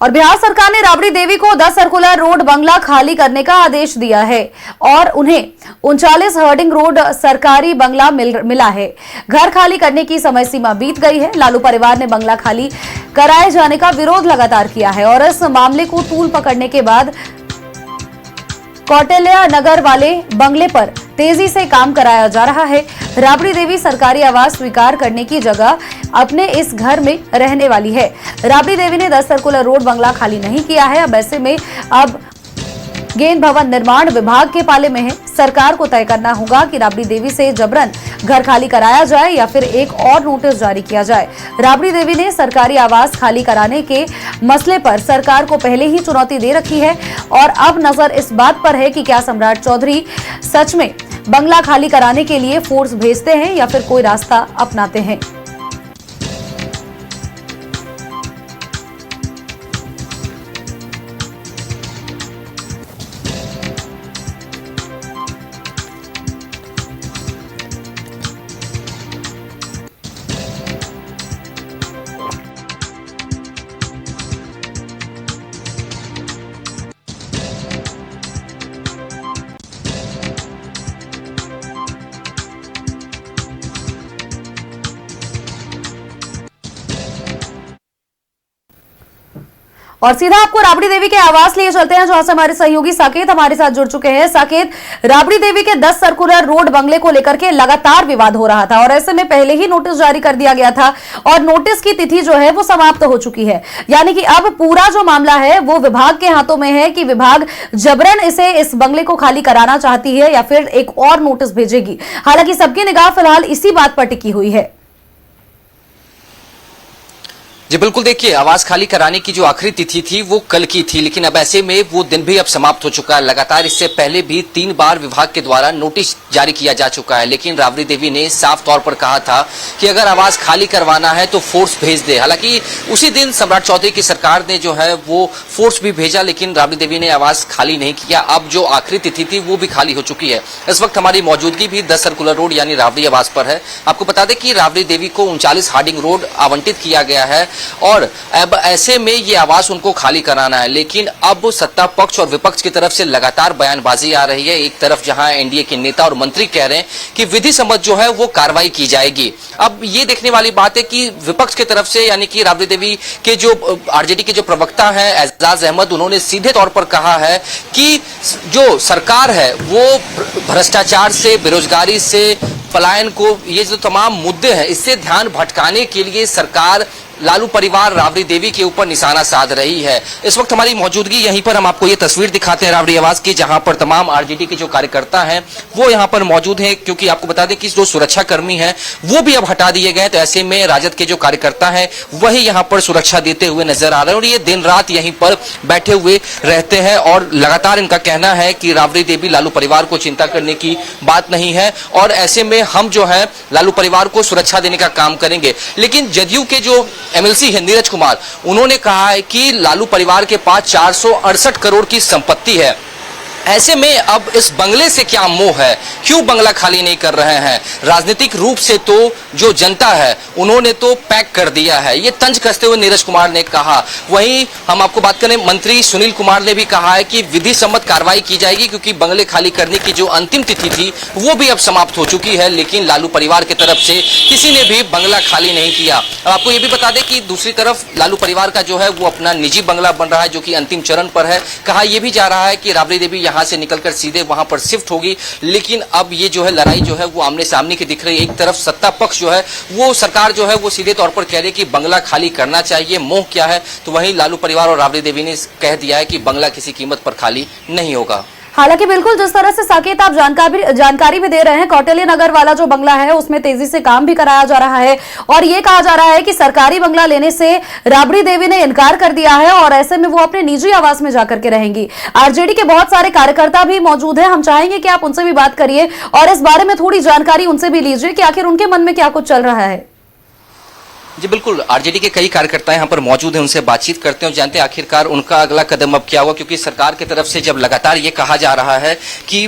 और बिहार सरकार ने राबड़ी देवी को 10 सर्कुलर रोड बंगला खाली करने का आदेश दिया है और उन्हें 39 हर्डिंग रोड सरकारी बंगला मिला है। घर खाली करने की समय सीमा बीत गई है। लालू परिवार ने बंगला खाली कराए जाने का विरोध लगातार किया है और इस मामले को तूल पकड़ने के बाद कौटिल्य नगर वाले बंगले पर तेजी से काम कराया जा रहा है। राबड़ी देवी सरकारी आवास स्वीकार करने की जगह अपने इस घर में रहने वाली है। राबड़ी देवी ने 10 सर्कुलर रोड बंगला खाली नहीं किया है। अब ऐसे में अब गेंद भवन निर्माण विभाग के पाले में है। सरकार को तय करना होगा कि राबड़ी देवी से जबरन घर खाली कराया जाए या फिर एक और नोटिस जारी किया जाए। राबड़ी देवी ने सरकारी आवास खाली कराने के मसले पर सरकार को पहले ही चुनौती दे रखी है और अब नजर इस बात पर है कि क्या सम्राट चौधरी सच में बंगला खाली कराने के लिए फोर्स भेजते हैं या फिर कोई रास्ता अपनाते हैं। और सीधा आपको राबड़ी देवी के आवास लिए चलते हैं, जहां से हमारे सहयोगी साकेत हमारे साथ जुड़ चुके हैं। साकेत, राबड़ी देवी के 10 सर्कुलर रोड बंगले को लेकर के लगातार विवाद हो रहा था और ऐसे में पहले ही नोटिस जारी कर दिया गया था और नोटिस की तिथि जो है वो समाप्त हो चुकी है। यानी कि अब पूरा जो मामला है वो विभाग के हाथों में है कि विभाग जबरन इस बंगले को खाली कराना चाहती है या फिर एक और नोटिस भेजेगी। हालांकि सबकी निगाह फिलहाल इसी बात पर टिकी हुई है। जी बिल्कुल, देखिए आवास खाली कराने की जो आखिरी तिथि थी वो कल की थी, लेकिन अब ऐसे में वो दिन भी अब समाप्त हो चुका है। लगातार इससे पहले भी 3 बार विभाग के द्वारा नोटिस जारी किया जा चुका है, लेकिन राबड़ी देवी ने साफ तौर पर कहा था कि अगर आवास खाली करवाना है तो फोर्स भेज दे। हालांकि उसी दिन सम्राट चौधरी की सरकार ने जो है वो फोर्स भी भेजा, लेकिन राबड़ी देवी ने आवास खाली नहीं किया। अब जो आखिरी तिथि थी वो भी खाली हो चुकी है। इस वक्त हमारी मौजूदगी भी 10 सर्कुलर रोड यानी राबड़ी आवास पर है। आपको बता दें कि राबड़ी देवी को 39 हार्डिंग रोड आवंटित किया गया है और अब ऐसे में ये आवास उनको खाली कराना है। लेकिन अब सत्ता पक्ष और विपक्ष की तरफ से लगातार बयानबाजी आ रही है। एक तरफ जहां एनडीए के नेता और मंत्री कह रहे हैं कि विधि सम्मत जो है वो कार्रवाई की जाएगी। अब ये देखने वाली बात है कि विपक्ष की तरफ से यानी कि राबड़ी देवी के जो आरजेडी के जो प्रवक्ता हैं एजाज अहमद, उन्होंने सीधे तौर पर कहा है कि जो सरकार है वो भ्रष्टाचार से, बेरोजगारी से, पलायन को, ये जो तमाम मुद्दे हैं इससे ध्यान भटकाने के लिए सरकार लालू परिवार राबड़ी देवी के ऊपर निशाना साध रही है। इस वक्त हमारी मौजूदगी यहीं पर हम आपको ये तस्वीर दिखाते हैं राबड़ी आवास की, जहां पर तमाम आरजेडी के जो कार्यकर्ता हैं वो यहां पर मौजूद हैं, क्योंकि आपको बता दें कि जो सुरक्षा कर्मी हैं वो भी अब हटा दिए गए। तो ऐसे में राजद के जो कार्यकर्ता हैं वही यहां पर सुरक्षा देते हुए नजर आ रहे हैं और ये दिन रात यहीं पर बैठे हुए रहते हैं और लगातार इनका कहना है कि राबड़ी देवी लालू परिवार को चिंता करने की बात नहीं है और ऐसे में हम जो है लालू परिवार को सुरक्षा देने का काम करेंगे। लेकिन जदयू के जो एमएलसी है नीरज कुमार, उन्होंने कहा है कि लालू परिवार के पास 468 करोड़ की संपत्ति है। ऐसे में अब इस बंगले से क्या मोह है, क्यों बंगला खाली नहीं कर रहे हैं? राजनीतिक रूप से तो जो जनता है उन्होंने तो पैक कर दिया है, ये तंज कसते हुए नीरज कुमार ने कहा। वहीं हम आपको बात करें, मंत्री सुनील कुमार ने भी कहा है कि विधि सम्मत कार्रवाई की जाएगी, क्योंकि बंगले खाली करने की जो अंतिम तिथि थी वो भी अब समाप्त हो चुकी है। लेकिन लालू परिवार की तरफ से किसी ने भी बंगला खाली नहीं किया। अब आपको ये भी बता दें कि दूसरी तरफ लालू परिवार का जो है वो अपना निजी बंगला बन रहा है, जो कि अंतिम चरण पर है। कहा यह भी जा रहा है कि राबड़ी देवी यहां से निकलकर सीधे वहां पर शिफ्ट होगी। लेकिन अब ये जो है लड़ाई जो है वो आमने सामने की दिख रही है। एक तरफ सत्ता पक्ष जो है वो सरकार जो है वो सीधे तौर पर कह रही है कि बंगला खाली करना चाहिए, मोह क्या है, तो वहीं लालू परिवार और राबड़ी देवी ने कह दिया है कि बंगला किसी कीमत पर खाली नहीं होगा। हालांकि बिल्कुल जिस तरह से साकेत आप जानकारी भी दे रहे हैं, कौटिल्य नगर वाला जो बंगला है उसमें तेजी से काम भी कराया जा रहा है और ये कहा जा रहा है कि सरकारी बंगला लेने से राबड़ी देवी ने इनकार कर दिया है और ऐसे में वो अपने निजी आवास में जाकर के रहेंगी। आरजेडी के बहुत सारे कार्यकर्ता भी मौजूद हैं, हम चाहेंगे कि आप उनसे भी बात करिए और इस बारे में थोड़ी जानकारी उनसे भी लीजिए कि आखिर उनके मन में क्या कुछ चल रहा है। जी बिल्कुल, आरजेडी के कई कार्यकर्ता यहाँ पर मौजूद हैं, उनसे बातचीत करते हैं और जानते हैं आखिरकार उनका अगला कदम अब क्या हुआ, क्योंकि सरकार की तरफ से जब लगातार ये कहा जा रहा है कि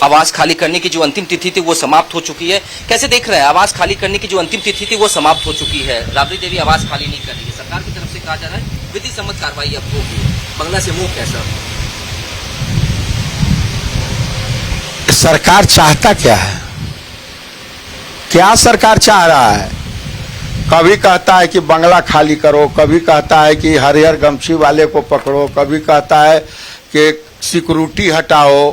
आवास खाली करने की जो अंतिम तिथि थी वो समाप्त हो चुकी है। कैसे देख रहे हैं, आवास खाली करने की जो अंतिम तिथि थी वो समाप्त हो चुकी है, राबड़ी देवी आवास खाली नहीं कर रही है, सरकार की तरफ से कहा जा रहा है विधि सम्मत कार्रवाई अब होगी, बंगला से मुंह कैसा? सरकार चाहता क्या है? क्या सरकार चाह रहा है? कभी कहता है कि बंगला खाली करो, कभी कहता है कि हरिहर गमछी वाले को पकड़ो, कभी कहता है कि सिक्योरिटी हटाओ।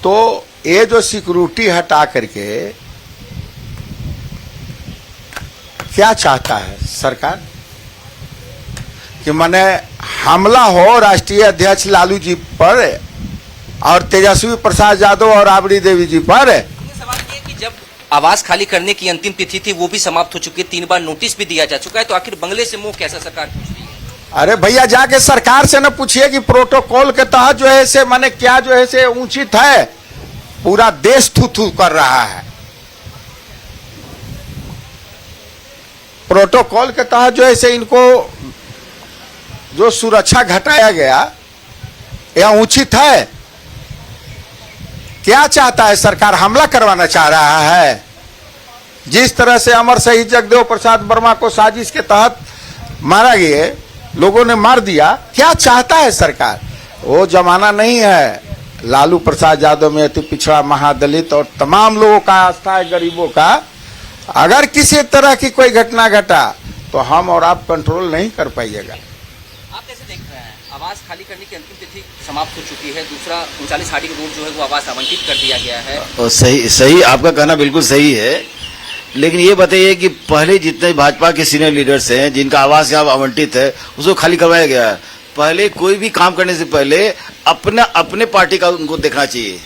तो ये जो सिक्योरिटी हटा करके क्या चाहता है सरकार? कि माने हमला हो राष्ट्रीय अध्यक्ष लालू जी पर और तेजस्वी प्रसाद यादव और राबड़ी देवी जी पर। सवाल ये कि जब आवास खाली करने की अंतिम तिथि थी वो भी समाप्त हो चुकी है, 3 बार नोटिस भी दिया जा चुका है, तो आखिर बंगले से मुंह कैसा सरकार पूछ रही है? अरे भैया जाके सरकार से न पूछिए कि प्रोटोकॉल के तहत जो है से माने क्या जो है से उचित है। पूरा देश थू थू कर रहा है। प्रोटोकॉल के तहत जो है से इनको जो सुरक्षा घटाया गया यह उचित है? क्या चाहता है सरकार? हमला करवाना चाह रहा है? जिस तरह से अमर शहीद जगदेव प्रसाद वर्मा को साजिश के तहत मारा गया, लोगों ने मार दिया, क्या चाहता है सरकार? वो जमाना नहीं है। लालू प्रसाद यादव में अति पिछड़ा, महादलित और तमाम लोगों का आस्था है, गरीबों का। अगर किसी तरह की कोई घटना घटा तो हम और आप कंट्रोल नहीं कर पाइएगा। आप कैसे देख रहे हैं? आवास खाली करने की अंतिम तिथि समाप्त हो चुकी है, दूसरा 39 हाटी रोड जो है वो आवास आवंटित कर दिया गया है। और सही आपका कहना बिल्कुल सही है, लेकिन ये बताइए कि पहले जितने भाजपा के सीनियर लीडर्स हैं जिनका आवास यहाँ आवंटित है उसको खाली करवाया गया है। पहले कोई भी काम करने से पहले अपने पार्टी का उनको देखना चाहिए,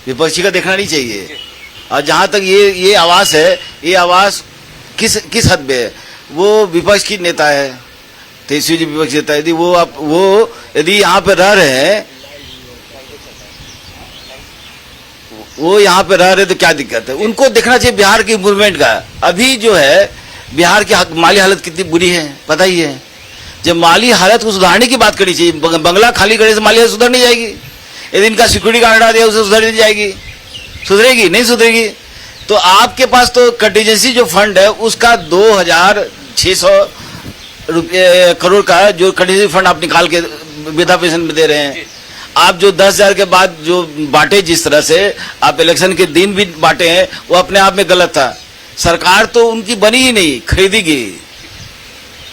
विपक्षी का देखना नहीं चाहिए। और जहाँ तक ये आवास है, ये आवास किस हद में है? वो विपक्ष की नेता है, तेजस्वी जी विपक्ष नेता है। यदि वो यदि यहाँ पे रह रहे हैं, वो यहाँ पे रह रहे तो क्या दिक्कत है? उनको देखना चाहिए बिहार की इम्प्रूवमेंट का। अभी जो है बिहार की माली हालत कितनी बुरी है पता ही है। जब माली हालत को सुधारने की बात करनी चाहिए, बंगला खाली करने से माली हालत सुधर नहीं जाएगी। यदि इनका सिक्योरिटी गार्ड हटा दिया उसे सुधर नहीं जाएगी, सुधरेगी नहीं सुधरेगी। तो आपके पास तो कंटीजेंसी जो फंड है उसका 2600 करोड़ का जो कंटीजेंसी फंड आप निकाल के वृद्धा पेंशन में दे रहे हैं। आप जो 10,000 के बाद जो बांटे, जिस तरह से आप इलेक्शन के दिन भी बांटे हैं, वो अपने आप में गलत था। सरकार तो उनकी बनी ही नहीं, खरीदी गई।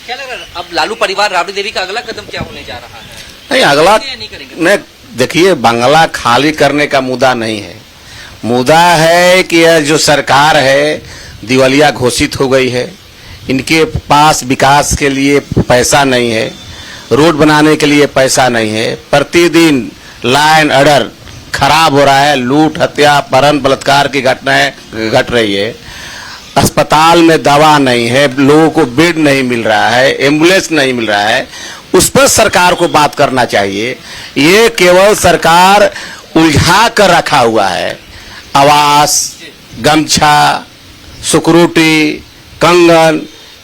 क्या लग रहा है अब लालू परिवार, राबड़ी देवी का अगला कदम क्या होने जा रहा है? नहीं, अगला नहीं करेंगे? नहीं, देखिए बंगला खाली करने का मुद्दा नहीं है। मुद्दा है कि यह जो सरकार है दिवालिया घोषित हो गई है। इनके पास विकास के लिए पैसा नहीं है, रोड बनाने के लिए पैसा नहीं है। प्रतिदिन लॉ एंड ऑर्डर खराब हो रहा है, लूट, हत्या, अपहरण, बलात्कार की घटनाएं घट रही है। अस्पताल में दवा नहीं है, लोगों को बेड नहीं मिल रहा है, एम्बुलेंस नहीं मिल रहा है। उस पर सरकार को बात करना चाहिए। ये केवल सरकार उलझा कर रखा हुआ है। आवास, गमछा, सिक्योरिटी, कंगन,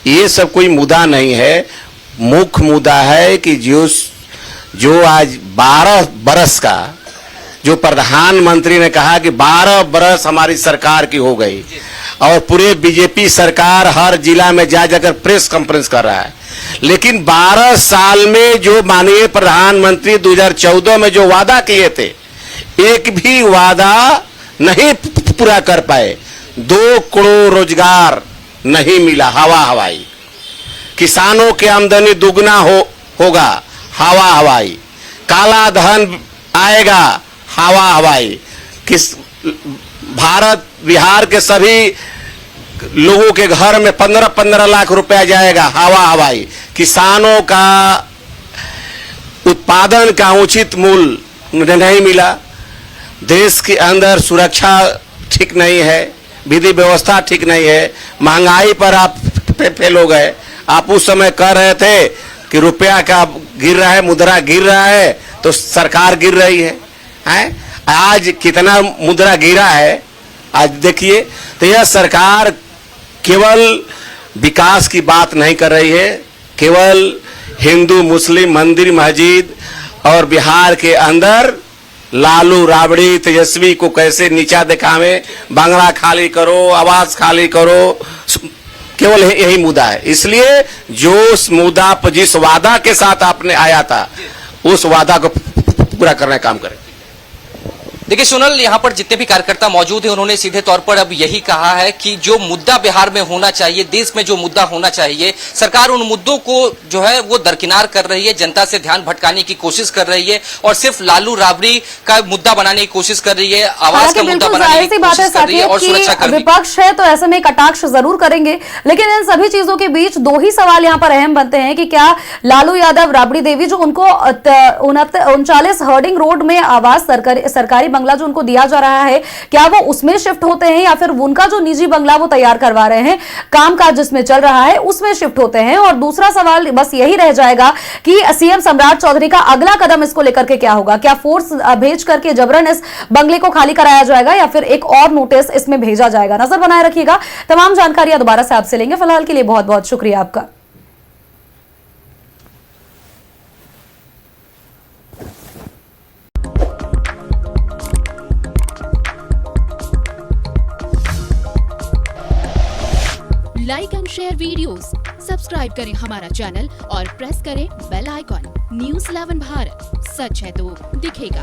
ये सब कोई मुद्दा नहीं है। मुख्य मुद्दा है कि जो आज 12 बरस का, जो प्रधानमंत्री ने कहा कि 12 बरस हमारी सरकार की हो गई, और पूरे बीजेपी सरकार हर जिला में जा जाकर प्रेस कॉन्फ्रेंस कर रहा है, लेकिन 12 साल में जो माननीय प्रधानमंत्री 2014 में जो वादा किए थे, एक भी वादा नहीं पूरा कर पाए। 2 करोड़ रोजगार नहीं मिला, हवा हवाई। किसानों की आमदनी दुगना होगा, हवा हवाई। काला धन आएगा, हवा हवाई। भारत बिहार के सभी लोगों के घर में 15-15 लाख रुपया जाएगा, हवा हवाई। किसानों का उत्पादन का उचित मूल्य नहीं मिला। देश के अंदर सुरक्षा ठीक नहीं है, विधि व्यवस्था ठीक नहीं है। महंगाई पर आप फेल हो गए। आप उस समय कह रहे थे कि रुपया का गिर रहा है, मुद्रा गिर रहा है, तो सरकार गिर रही है। आज कितना मुद्रा गिरा है आज देखिए। तो यह सरकार केवल विकास की बात नहीं कर रही है, केवल हिंदू मुस्लिम मंदिर मस्जिद और बिहार के अंदर लालू, राबड़ी, तेजस्वी को कैसे नीचा दिखावे, बंगला खाली करो, आवास खाली करो, केवल यही मुद्दा है। इसलिए जो उस मुद्दा पर जिस वादा के साथ आपने आया था उस वादा को पूरा करने का काम करें। देखिए सोनल, यहाँ पर जितने भी कार्यकर्ता मौजूद हैं उन्होंने सीधे तौर पर अब यही कहा है कि जो मुद्दा बिहार में होना चाहिए, देश में जो मुद्दा होना चाहिए, सरकार उन मुद्दों को जो है वो दरकिनार कर रही है, जनता से ध्यान भटकाने की कोशिश कर रही है और सिर्फ लालू राबड़ी का मुद्दा बनाने की कोशिश कर रही है, आवास का मुद्दा बनाने की कोशिश कर रही है और सुरक्षा कर रही है। विपक्ष है तो ऐसे में कटाक्ष जरूर करेंगे, लेकिन इन सभी चीजों के बीच दो ही सवाल यहाँ पर अहम बनते हैं कि क्या लालू यादव, राबड़ी देवी जो उनको 39 हर्डिंग रोड में आवास सरकारी बंगला जो उनको दिया जा रहा है, क्या वो उसमें शिफ्ट होते हैं या फिर उनका जो निजी बंगला वो तैयार करवा रहे हैं, कामकाज जिसमें चल रहा है उसमें शिफ्ट होते हैं। और दूसरा सवाल बस यही रह जाएगा कि सीएम सम्राट चौधरी का अगला कदम इसको लेकर के क्या होगा। क्या फोर्स भेज करके जबरन इस बंगले को खाली कराया जाएगा या फिर एक और नोटिस इसमें भेजा जाएगा। नजर बनाए रखिएगा, तमाम जानकारियां दोबारा से आपसे लेंगे। फिलहाल के लिए बहुत बहुत शुक्रिया आपका। Like and share videos, subscribe करें हमारा चैनल और प्रेस करें बेल आइकॉन। न्यूज़ 11 भारत, सच है तो दिखेगा।